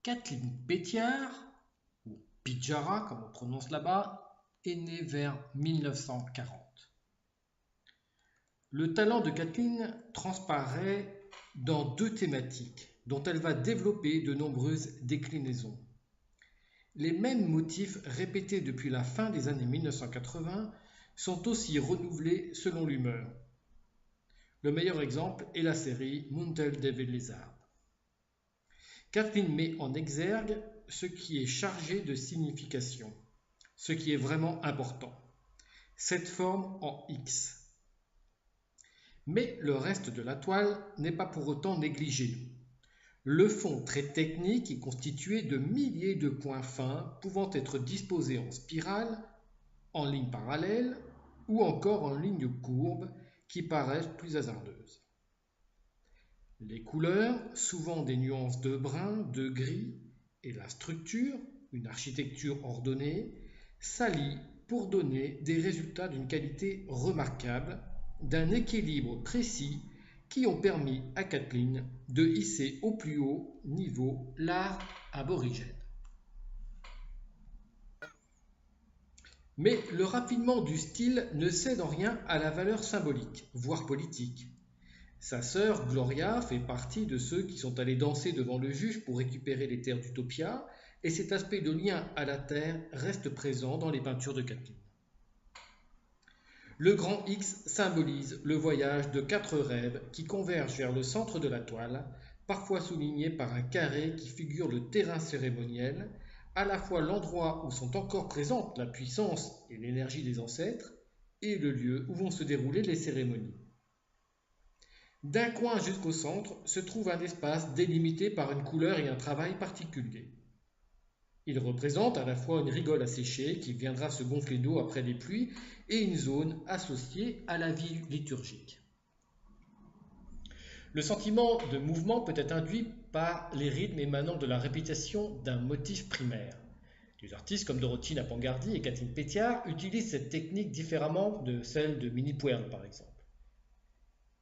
Kathleen Pétiard, ou Pidjara comme on prononce là-bas, est née vers 1940. Le talent de Kathleen transparaît dans deux thématiques dont elle va développer de nombreuses déclinaisons. Les mêmes motifs répétés depuis la fin des années 1980 sont aussi renouvelés selon l'humeur. Le meilleur exemple est la série Mountain Devil Lizard. Kathleen met en exergue ce qui est chargé de signification, ce qui est vraiment important, cette forme en X. Mais le reste de la toile n'est pas pour autant négligé. Le fond très technique est constitué de milliers de points fins pouvant être disposés en spirale, en ligne parallèle ou encore en ligne courbe qui paraissent plus hasardeuses. Les couleurs, souvent des nuances de brun, de gris, et la structure, une architecture ordonnée, s'allient pour donner des résultats d'une qualité remarquable, d'un équilibre précis qui ont permis à Kathleen de hisser au plus haut niveau l'art aborigène. Mais le raffinement du style ne cède en rien à la valeur symbolique, voire politique. Sa sœur, Gloria, fait partie de ceux qui sont allés danser devant le juge pour récupérer les terres d'Utopia, et cet aspect de lien à la terre reste présent dans les peintures de Kathleen. Le grand X symbolise le voyage de 4 rêves qui convergent vers le centre de la toile, parfois souligné par un carré qui figure le terrain cérémoniel, à la fois l'endroit où sont encore présentes la puissance et l'énergie des ancêtres, et le lieu où vont se dérouler les cérémonies. D'un coin jusqu'au centre se trouve un espace délimité par une couleur et un travail particulier. Il représente à la fois une rigole asséchée qui viendra se gonfler d'eau après les pluies et une zone associée à la vie liturgique. Le sentiment de mouvement peut être induit par les rythmes émanant de la répétition d'un motif primaire. Des artistes comme Dorothy Napangardi et Kathleen Pétiard utilisent cette technique différemment de celle de Minnie Puerl par exemple.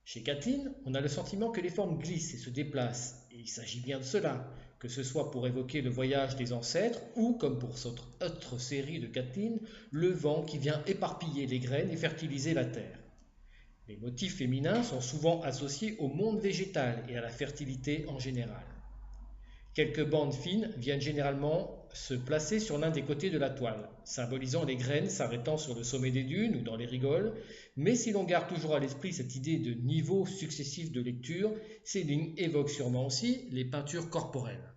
Chez Kathleen, on a le sentiment que les formes glissent et se déplacent, et il s'agit bien de cela, que ce soit pour évoquer le voyage des ancêtres ou, comme pour cette autre série de Kathleen, le vent qui vient éparpiller les graines et fertiliser la terre. Les motifs féminins sont souvent associés au monde végétal et à la fertilité en général. Quelques bandes fines viennent généralement se placer sur l'un des côtés de la toile, symbolisant les graines s'arrêtant sur le sommet des dunes ou dans les rigoles, mais si l'on garde toujours à l'esprit cette idée de niveau successif de lecture, ces lignes évoquent sûrement aussi les peintures corporelles.